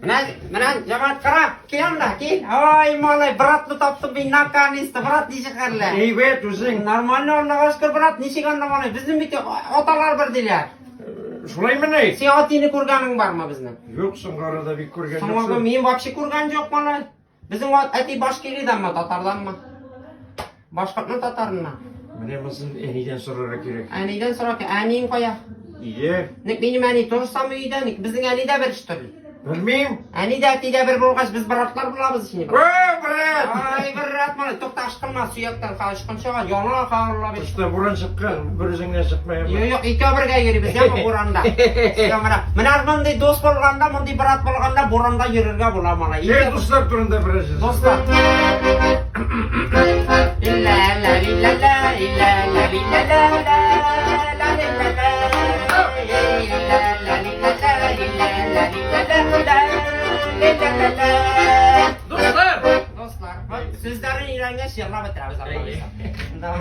Mana cemaat kara, kiyan da ki. Ay malay berat mı taptım bir nakan iste berat niye çıkarlar? Evet uzun. Normal Allah'a şükür berat niye çıkarlar malay? Bizim bir otalar bir diler. Şulay mı ne? Sen atini kurganın var mı bizim? Yoksun arada bir kurgan Sonra yoksun. benim vapşi kurgan yok malay. Bizim eti başka yerden mi Tatardan mı? Başkasının Tatarından. Mene mısın eniden sorarak gerek. Aniden sonra ki aniyin koya. İyi. Nek benim ani tursam uyuda nek bizim anide bir işte. Bilmeyim. Anide etide bir bulgaç biz beratlar bulabız şimdi. Bırak. Ay berat malay tokta aşkılma suyaktan kaçkın şoğa yana kağırla bir. İşte buran çıkan, birizingden çıkmaya bak. Yok iki birga yürüyüz ya bu buranda. Menar bunday dost bolganda, bunday berat bolganda buranda yürürge bulamalı. Gel dostlar turunda biraz. Dostlar. İlla la illa la illa la illa la la la illa la illa la illa la illa la illa la Dostlar. Dostlar, sizlerin ilerine şirla bitiririz. Tamam,